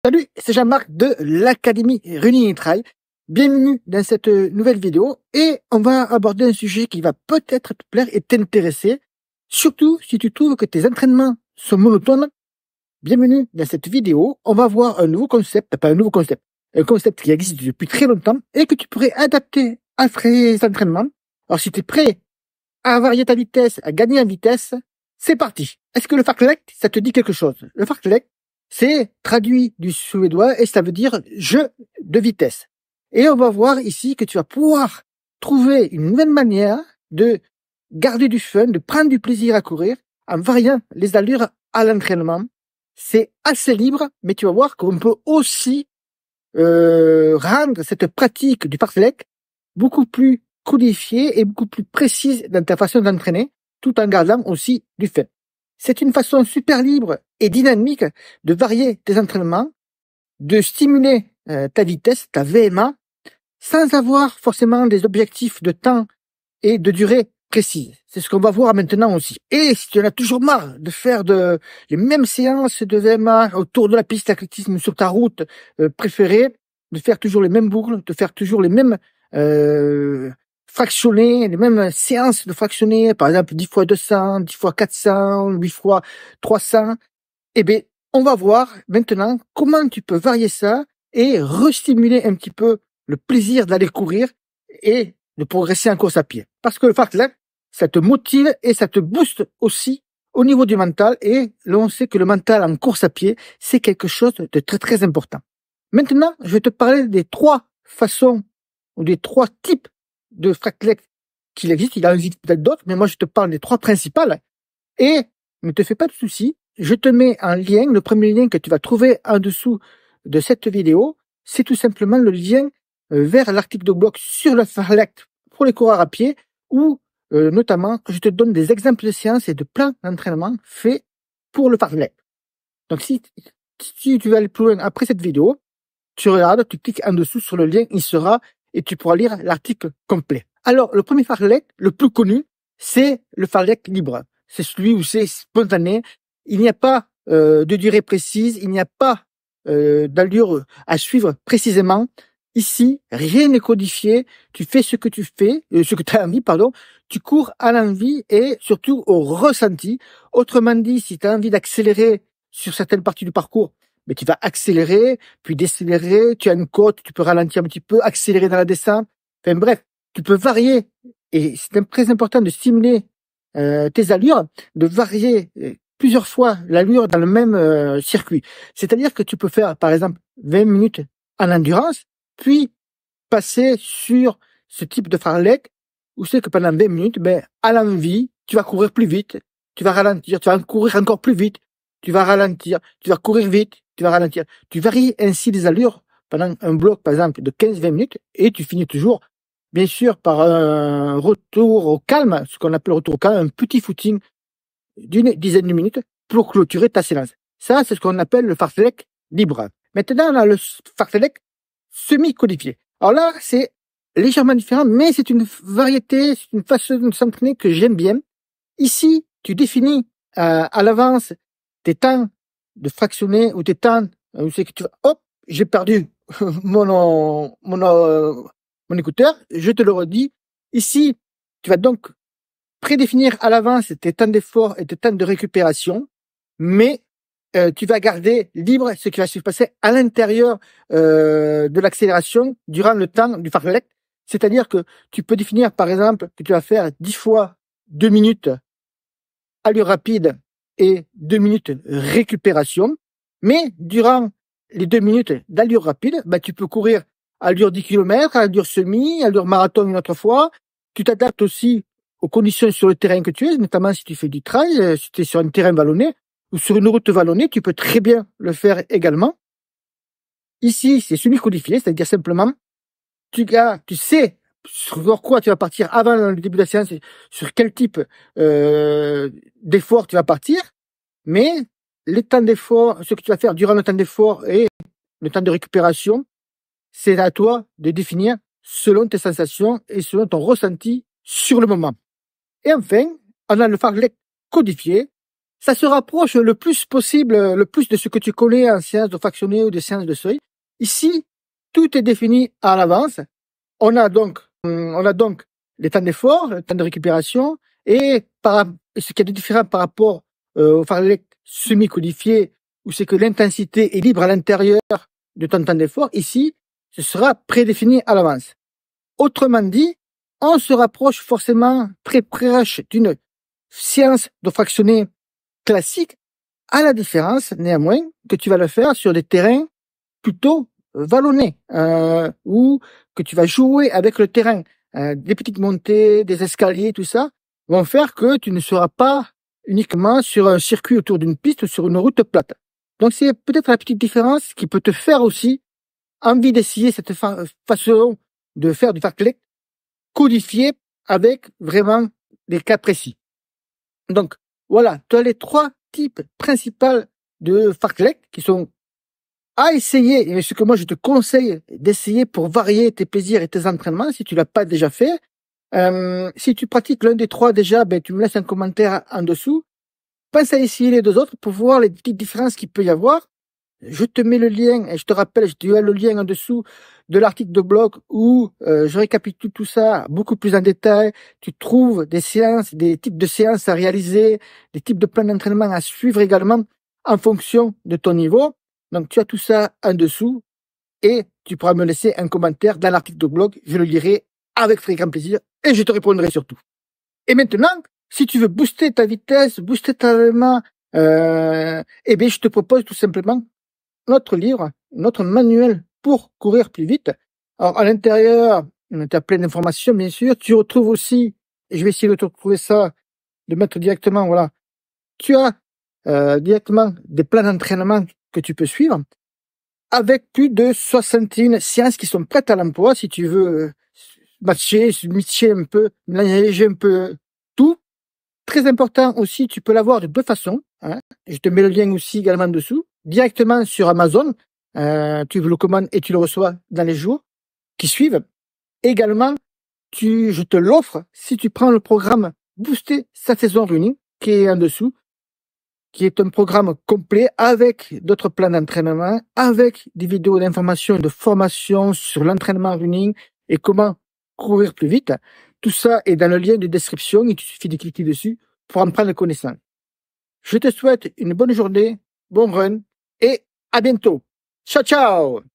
Salut, c'est Jean-Marc de l'Académie Running Trail. Bienvenue dans cette nouvelle vidéo et on va aborder un sujet qui va peut-être te plaire et t'intéresser. Surtout si tu trouves que tes entraînements sont monotones. Bienvenue dans cette vidéo. On va voir un nouveau concept, pas un nouveau concept, un concept qui existe depuis très longtemps et que tu pourrais adapter à tes entraînements. Alors si tu es prêt à varier ta vitesse, à gagner en vitesse, c'est parti. Est-ce que le fartlek, ça te dit quelque chose? Le fartlek, c'est traduit du suédois et ça veut dire jeu de vitesse. Et on va voir ici que tu vas pouvoir trouver une nouvelle manière de garder du fun, de prendre du plaisir à courir en variant les allures à l'entraînement. C'est assez libre, mais tu vas voir qu'on peut aussi rendre cette pratique du fartlek beaucoup plus codifiée et beaucoup plus précise dans ta façon d'entraîner, tout en gardant aussi du fun. C'est une façon super libre et dynamique de varier tes entraînements, de stimuler ta vitesse, ta VMA, sans avoir forcément des objectifs de temps et de durée précises. C'est ce qu'on va voir maintenant aussi. Et si tu en as toujours marre de faire les mêmes séances de VMA autour de la piste d'athlétisme sur ta route préférée, de faire toujours les mêmes boucles, de faire toujours les mêmes fractionnés, les mêmes séances de fractionnés, par exemple 10 fois 200, 10 fois 400, 8 fois 300, eh bien, on va voir maintenant comment tu peux varier ça et restimuler un petit peu le plaisir d'aller courir et de progresser en course à pied. Parce que le fartlek, ça te motive et ça te booste aussi au niveau du mental. Et là, on sait que le mental en course à pied, c'est quelque chose de très, très important. Maintenant, je vais te parler des 3 façons ou des 3 types de fartlek qu'il existe. Il en existe peut-être d'autres, mais moi, je te parle des 3 principales. Et ne te fais pas de soucis. Je te mets un lien. Le premier lien que tu vas trouver en dessous de cette vidéo, c'est tout simplement le lien vers l'article de blog sur le fartlek pour les coureurs à pied, où notamment je te donne des exemples de séances et de plans d'entraînement faits pour le fartlek. Donc si tu veux aller plus loin après cette vidéo, tu regardes, tu cliques en dessous sur le lien, il sera, et tu pourras lire l'article complet. Alors le premier fartlek, le plus connu, c'est le fartlek libre. C'est celui où c'est spontané. Il n'y a pas de durée précise, il n'y a pas d'allure à suivre précisément. Ici, rien n'est codifié. Tu fais ce que tu fais, ce que tu as envie, pardon. Tu cours à l'envie et surtout au ressenti. Autrement dit, si tu as envie d'accélérer sur certaines parties du parcours, mais tu vas accélérer, puis décélérer. Tu as une côte, tu peux ralentir un petit peu, accélérer dans la descente. Enfin bref, tu peux varier. Et c'est très important de stimuler tes allures, de varier plusieurs fois l'allure dans le même circuit. C'est-à-dire que tu peux faire, par exemple, 20 minutes en endurance, puis passer sur ce type de fartlek où c'est que pendant 20 minutes, à l'envie, tu vas courir plus vite, tu vas ralentir, tu vas courir encore plus vite, tu vas ralentir, tu vas courir vite, tu vas ralentir. Tu varies ainsi les allures pendant un bloc, par exemple, de 15-20 minutes et tu finis toujours bien sûr par un retour au calme, ce qu'on appelle retour au calme, un petit footing d'une dizaine de minutes pour clôturer ta séance. Ça, c'est ce qu'on appelle le fartlek libre. Maintenant, on a le fartlek semi-codifié. Alors là, c'est légèrement différent, mais c'est une variété, c'est une façon de s'entraîner que j'aime bien. Ici, tu définis à l'avance tes temps de fractionner ou tes temps où c'est que tu vas, hop, j'ai perdu mon écouteur, je te le redis. Ici, tu vas donc prédéfinir à l'avance tes temps d'effort et tes temps de récupération, mais tu vas garder libre ce qui va se passer à l'intérieur de l'accélération durant le temps du fartlek. C'est-à-dire que tu peux définir, par exemple, que tu vas faire 10 fois 2 minutes allure rapide et 2 minutes récupération, mais durant les 2 minutes d'allure rapide, tu peux courir allure 10 km, allure semi, allure marathon une autre fois. Tu t'adaptes aussi aux conditions sur le terrain que tu es, notamment si tu fais du trail, si tu es sur un terrain vallonné ou sur une route vallonnée, tu peux très bien le faire également. Ici, c'est semi-codifié, c'est-à-dire simplement, tu sais sur quoi tu vas partir avant le début de la séance, sur quel type d'effort tu vas partir, mais les temps d'effort, ce que tu vas faire durant le temps d'effort et le temps de récupération, c'est à toi de définir selon tes sensations et selon ton ressenti sur le moment. Et enfin, on a le fartlek codifié. ça se rapproche le plus possible, le plus de ce que tu connais en séance de fractionné ou de séance de seuil. Ici, tout est défini à l'avance. On a donc les temps d'effort, le temps de récupération, et ce qui est différent par rapport au fartlek semi-codifié, où c'est que l'intensité est libre à l'intérieur de ton temps d'effort. Ici, ce sera prédéfini à l'avance. Autrement dit, on se rapproche forcément très proche d'une séance de fractionné classique, à la différence, néanmoins, que tu vas le faire sur des terrains plutôt vallonnés, ou que tu vas jouer avec le terrain. Des petites montées, des escaliers, tout ça, vont faire que tu ne seras pas uniquement sur un circuit autour d'une piste ou sur une route plate. Donc c'est peut-être la petite différence qui peut te faire aussi envie d'essayer cette façon de faire du fartlek codifié avec vraiment des cas précis. Donc voilà, tu as les 3 types principaux de fartlek qui sont à essayer, et ce que moi je te conseille d'essayer pour varier tes plaisirs et tes entraînements si tu l'as pas déjà fait. Si tu pratiques l'un des 3 déjà, ben tu me laisses un commentaire en dessous. Pense à essayer les 2 autres pour voir les petites différences qu'il peut y avoir. Je te mets le lien, et je te rappelle, tu as le lien en dessous de l'article de blog où je récapitule tout ça beaucoup plus en détail. Tu trouves des séances, des types de séances à réaliser, des types de plans d'entraînement à suivre également en fonction de ton niveau. Donc tu as tout ça en dessous et tu pourras me laisser un commentaire dans l'article de blog. Je le lirai avec très grand plaisir et je te répondrai surtout. Et maintenant, si tu veux booster ta vitesse, booster ta main, eh bien je te propose tout simplement notre livre, notre manuel pour courir plus vite. Alors, à l'intérieur, tu as plein d'informations, bien sûr. Tu retrouves aussi, et je vais essayer de te retrouver ça, de mettre directement, voilà. Tu as directement des plans d'entraînement que tu peux suivre avec plus de 61 séances qui sont prêtes à l'emploi si tu veux matcher un peu, mélanger un peu tout. Très important aussi, tu peux l'avoir de 2 façons. Hein. Je te mets le lien aussi également dessous. Directement sur Amazon. Tu le commandes et tu le reçois dans les jours qui suivent. Également, je te l'offre si tu prends le programme Booster sa saison running qui est en dessous, qui est un programme complet avec d'autres plans d'entraînement, avec des vidéos d'information et de formation sur l'entraînement running et comment courir plus vite. Tout ça est dans le lien de description. Il te suffit de cliquer dessus pour en prendre connaissance. Je te souhaite une bonne journée, bon run et à bientôt. Ciao, ciao!